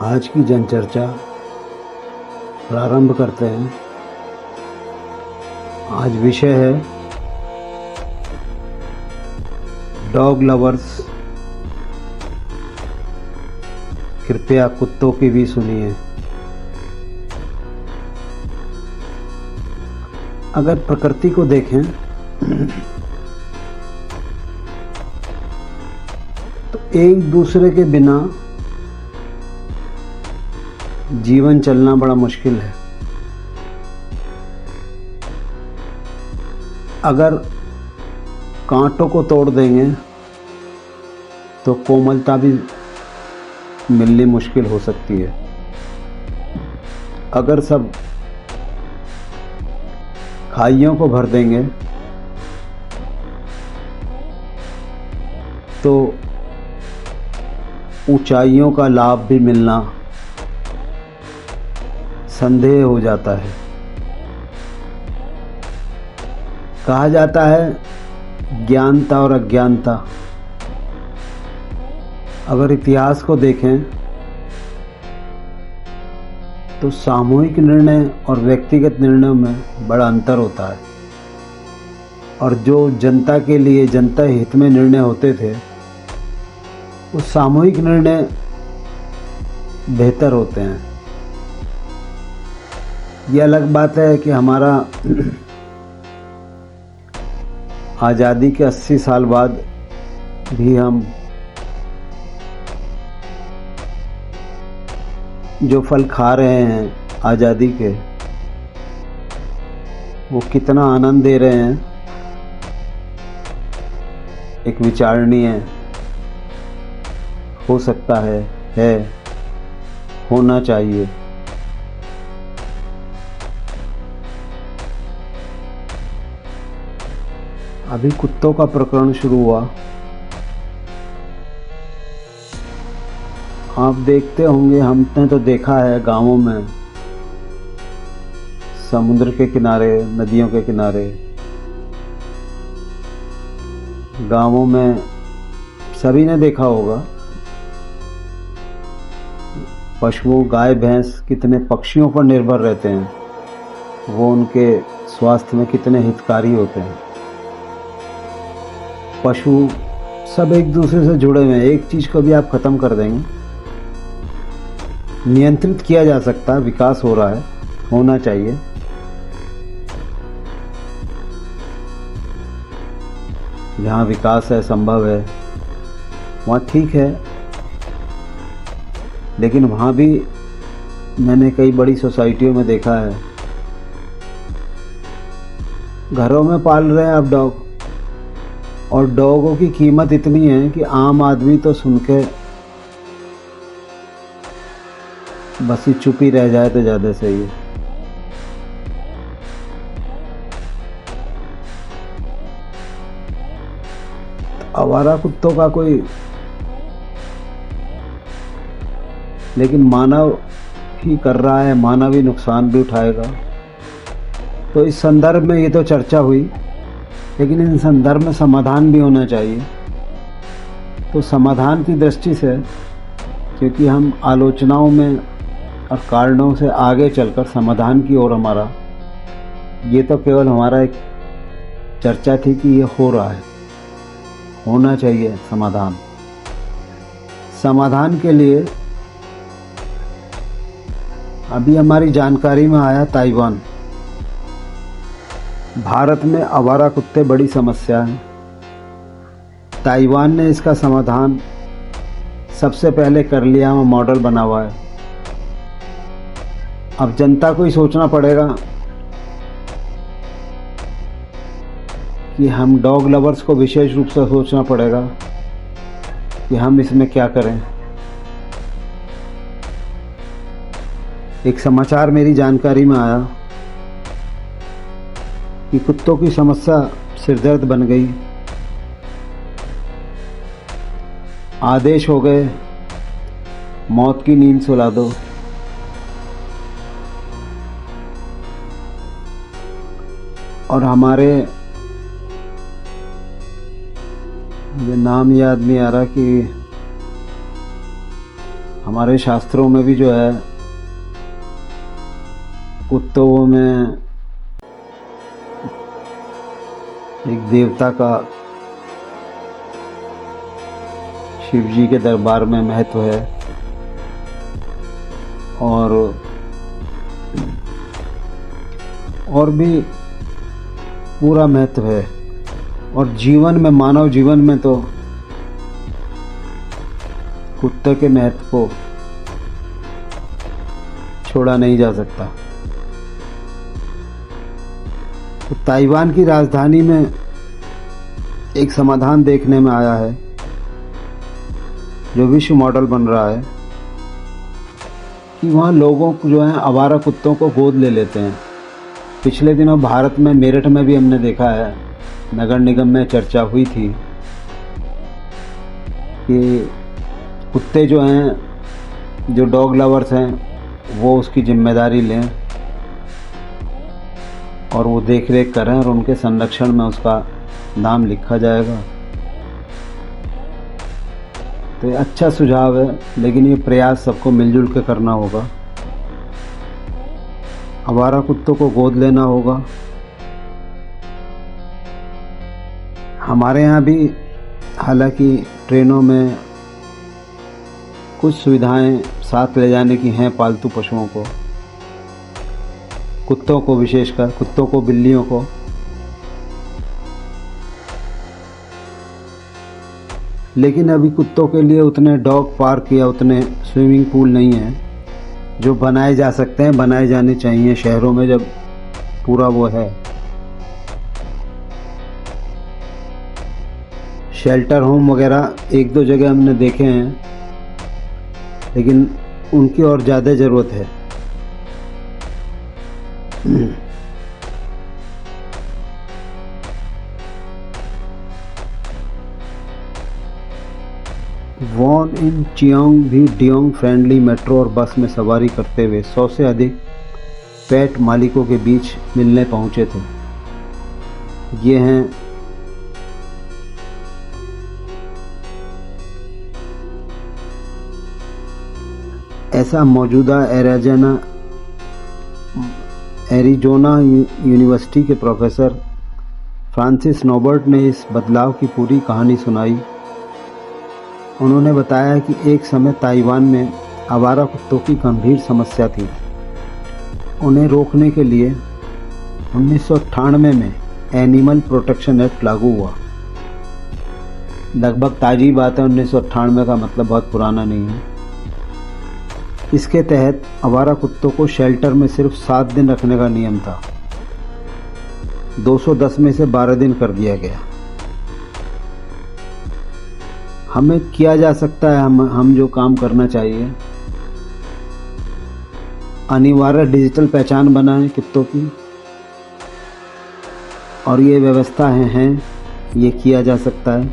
आज की जनचर्चा प्रारंभ करते हैं। आज विषय है डॉग लवर्स, कृपया कुत्तों की भी सुनिए। अगर प्रकृति को देखें तो एक दूसरे के बिना जीवन चलना बड़ा मुश्किल है। अगर कांटों को तोड़ देंगे तो कोमलता भी मिलनी मुश्किल हो सकती है। अगर सब खाइयों को भर देंगे तो ऊंचाइयों का लाभ भी मिलना संदेह हो जाता है। कहा जाता है ज्ञानता और अज्ञानता। अगर इतिहास को देखें तो सामूहिक निर्णय और व्यक्तिगत निर्णयों में बड़ा अंतर होता है, और जो जनता के लिए जनता हित में निर्णय होते थे वो सामूहिक निर्णय बेहतर होते हैं। ये अलग बात है कि हमारा आज़ादी के 80 साल बाद भी हम जो फल खा रहे हैं आज़ादी के, वो कितना आनंद दे रहे हैं एक विचारणीय हो सकता है होना चाहिए। अभी कुत्तों का प्रकरण शुरू हुआ। आप देखते होंगे, हमने तो देखा है गांवों में, समुद्र के किनारे, नदियों के किनारे, गांवों में सभी ने देखा होगा पशुओं, गाय भैंस कितने पक्षियों पर निर्भर रहते हैं, वो उनके स्वास्थ्य में कितने हितकारी होते हैं। पशु सब एक दूसरे से जुड़े हुए हैं। एक चीज को भी आप खत्म कर देंगे, नियंत्रित किया जा सकता है, विकास हो रहा है, होना चाहिए। जहाँ विकास है, संभव है, वहाँ ठीक है। लेकिन वहाँ भी मैंने कई बड़ी सोसाइटियों में देखा है, घरों में पाल रहे हैं अब डॉग, और डॉगों की कीमत इतनी है कि आम आदमी तो सुन के बस ही चुप ही रह जाए तो ज़्यादा सही है। आवारा कुत्तों का कोई, लेकिन मानव ही कर रहा है, मानव ही नुकसान भी उठाएगा। तो इस संदर्भ में ये तो चर्चा हुई, लेकिन इन संदर्भ में समाधान भी होना चाहिए। तो समाधान की दृष्टि से, क्योंकि हम आलोचनाओं में और कारणों से आगे चलकर समाधान की ओर, हमारा ये तो केवल हमारा एक चर्चा थी कि ये हो रहा है, होना चाहिए समाधान। समाधान के लिए अभी हमारी जानकारी में आया ताइवान। भारत में आवारा कुत्ते बड़ी समस्या है। ताइवान ने इसका समाधान सबसे पहले कर लिया, वो मॉडल बना हुआ है। अब जनता को ही सोचना पड़ेगा कि हम डॉग लवर्स को विशेष रूप से सोचना पड़ेगा कि हम इसमें क्या करें। एक समाचार मेरी जानकारी में आया कि कुत्तों की समस्या सिरदर्द बन गई। आदेश हो गए मौत की नींद सुला दो। और हमारे, मुझे नाम याद नहीं आ रहा कि हमारे शास्त्रों में भी जो है कुत्तों में एक देवता का शिव जी के दरबार में महत्व है और भी पूरा महत्व है। और जीवन में, मानव जीवन में तो कुत्ते के महत्व को छोड़ा नहीं जा सकता। तो ताइवान की राजधानी में एक समाधान देखने में आया है जो विश्व मॉडल बन रहा है कि वहाँ लोगों को जो है आवारा कुत्तों को गोद ले लेते हैं। पिछले दिनों भारत में मेरठ में भी हमने देखा है, नगर निगम में चर्चा हुई थी कि कुत्ते जो हैं, जो डॉग लवर्स हैं, वो उसकी जिम्मेदारी लें और वो देख रेख करें और उनके संरक्षण में उसका नाम लिखा जाएगा। तो ये अच्छा सुझाव है, लेकिन ये प्रयास सबको मिलजुल के करना होगा। आवारा कुत्तों को गोद लेना होगा। हमारे यहाँ भी हालांकि ट्रेनों में कुछ सुविधाएं साथ ले जाने की हैं पालतू पशुओं को, कुत्तों को, विशेषकर कुत्तों को, बिल्लियों को। लेकिन अभी कुत्तों के लिए उतने डॉग पार्क या उतने स्विमिंग पूल नहीं हैं जो बनाए जा सकते हैं, बनाए जाने चाहिए शहरों में जब पूरा वो है। शेल्टर होम वगैरह एक दो जगह हमने देखे हैं, लेकिन उनकी और ज़्यादा ज़रूरत है। वॉन इन चियोंग भी डियोंग फ्रेंडली मेट्रो और बस में सवारी करते हुए 100 से अधिक पेट मालिकों के बीच मिलने पहुंचे थे। ये हैं ऐसा मौजूदा एरिजोना यूनिवर्सिटी के प्रोफेसर फ्रांसिस नोबर्ट ने इस बदलाव की पूरी कहानी सुनाई। उन्होंने बताया कि एक समय ताइवान में आवारा कुत्तों की गंभीर समस्या थी। उन्हें रोकने के लिए 1998 में एनिमल प्रोटेक्शन एक्ट लागू हुआ। लगभग ताज़ी बात है, 1998 का मतलब बहुत पुराना नहीं है। इसके तहत आवारा कुत्तों को शेल्टर में सिर्फ 7 दिन रखने का नियम था। 210 में से 12 दिन कर दिया गया। हमें किया जा सकता है, हम जो काम करना चाहिए, अनिवार्य डिजिटल पहचान बनाएं कुत्तों की, और ये व्यवस्था हैं, ये किया जा सकता है।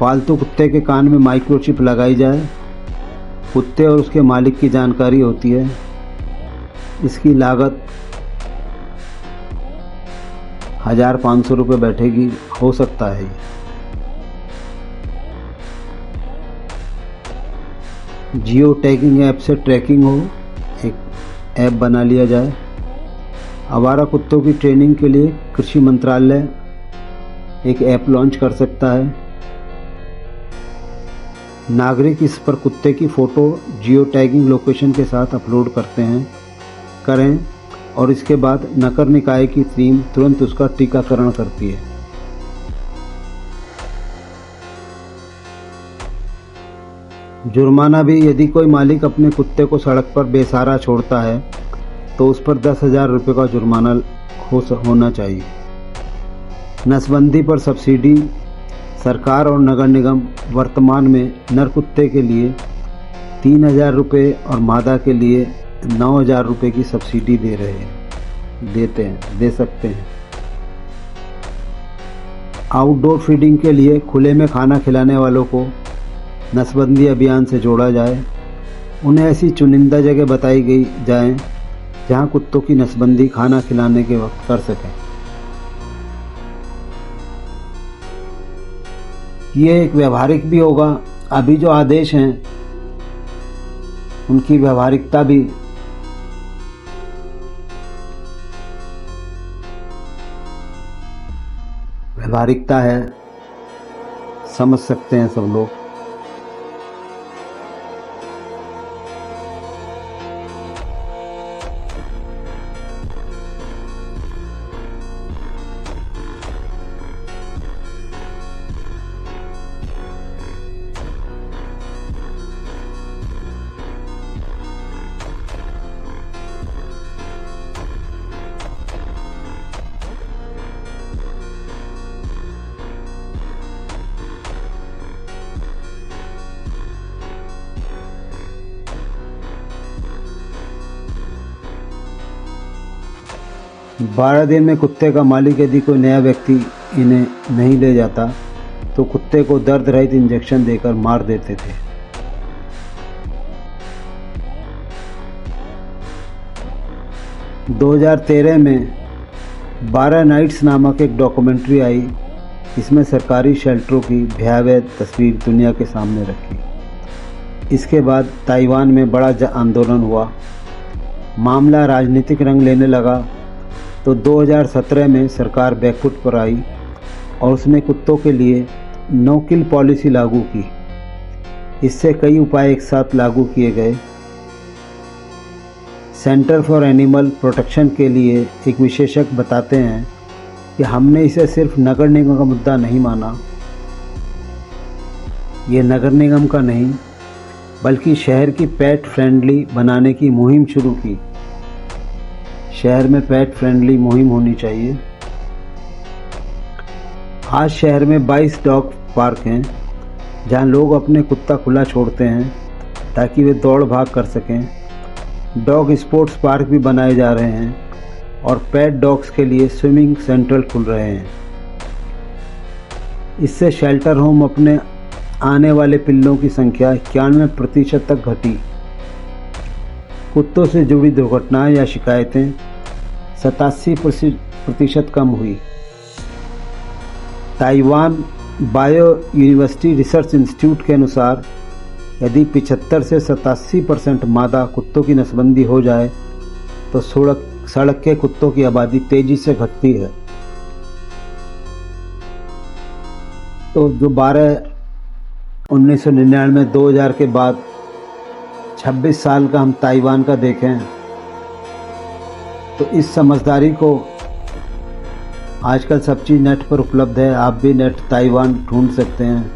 पालतू कुत्ते के कान में माइक्रोचिप लगाई जाए। कुत्ते और उसके मालिक की जानकारी होती है। इसकी लागत 1500 रुपये बैठेगी, हो सकता है। जियो टैगिंग ऐप से ट्रैकिंग हो, एक ऐप बना लिया जाए। आवारा कुत्तों की ट्रेनिंग के लिए कृषि मंत्रालय एक ऐप लॉन्च कर सकता है। नागरिक इस पर कुत्ते की फ़ोटो जियो टैगिंग लोकेशन के साथ अपलोड करें और इसके बाद नगर निकाय की टीम तुरंत उसका टीकाकरण करती है। जुर्माना भी, यदि कोई मालिक अपने कुत्ते को सड़क पर बेसहारा छोड़ता है तो उस पर 10,000 रुपये का जुर्माना होना चाहिए। नसबंदी पर सब्सिडी। सरकार और नगर निगम वर्तमान में नर कुत्ते के लिए 3,000 रुपये और मादा के लिए 9,000 रुपये की सब्सिडी दे सकते हैं। आउटडोर फीडिंग के लिए खुले में खाना खिलाने वालों को नसबंदी अभियान से जोड़ा जाए। उन्हें ऐसी चुनिंदा जगह बताई जाए जहां कुत्तों की नसबंदी खाना खिलाने के वक्त कर सकें। ये एक व्यवहारिक भी होगा अभी जो आदेश हैं उनकी व्यवहारिकता है, समझ सकते हैं सब लोग। बारह दिन में कुत्ते का मालिक यदि कोई नया व्यक्ति इन्हें नहीं ले जाता तो कुत्ते को दर्द रहित इंजेक्शन देकर मार देते थे। दो 2013 में 12 नाइट्स नामक एक डॉक्यूमेंट्री आई। इसमें सरकारी शेल्टरों की भयावह तस्वीर दुनिया के सामने रखी। इसके बाद ताइवान में बड़ा आंदोलन हुआ, मामला राजनीतिक रंग लेने लगा। तो 2017 में सरकार बैकफुट पर आई और उसने कुत्तों के लिए नो किल पॉलिसी लागू की। इससे कई उपाय एक साथ लागू किए गए। सेंटर फॉर एनिमल प्रोटेक्शन के लिए एक विशेषज्ञ बताते हैं कि हमने इसे सिर्फ नगर निगम का मुद्दा नहीं माना। ये नगर निगम का नहीं बल्कि शहर की पेट फ्रेंडली बनाने की मुहिम शुरू की। शहर में पेट फ्रेंडली मुहिम होनी चाहिए। आज शहर में 22 डॉग पार्क हैं जहां लोग अपने कुत्ता खुला छोड़ते हैं ताकि वे दौड़ भाग कर सकें। डॉग स्पोर्ट्स पार्क भी बनाए जा रहे हैं और पेट डॉग्स के लिए स्विमिंग सेंटर खुल रहे हैं। इससे शेल्टर होम अपने आने वाले पिल्लों की संख्या 91% तक घटी। कुत्तों से जुड़ी दुर्घटनाएं या शिकायतें 87% कम हुई। Taiwan bio university research institute के अनुसार यदि 75 से 87% मादा कुत्तों की नसबंदी हो जाए तो सड़क के कुत्तों की आबादी तेजी से घटती है। तो जो 1999 2000 के बाद 26 साल का हम ताइवान का देखें तो इस समझदारी को आजकल सब चीज़ नेट पर उपलब्ध है। आप भी नेट ताइवान ढूंढ सकते हैं।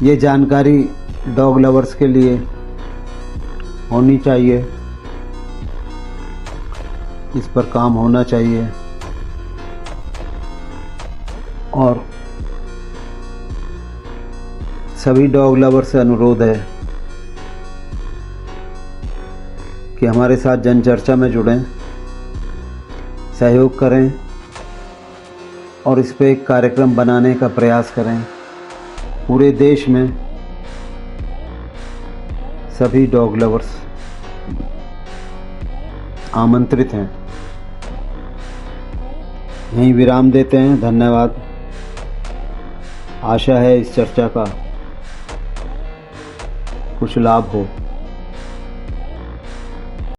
ये जानकारी डॉग लवर्स के लिए होनी चाहिए, इस पर काम होना चाहिए। और सभी डॉग लवर से अनुरोध है कि हमारे साथ जनचर्चा में जुड़ें, सहयोग करें और इस पे एक कार्यक्रम बनाने का प्रयास करें। पूरे देश में सभी डॉग लवर्स आमंत्रित हैं। यहीं विराम देते हैं। धन्यवाद। आशा है इस चर्चा का कुछ लाभ हो।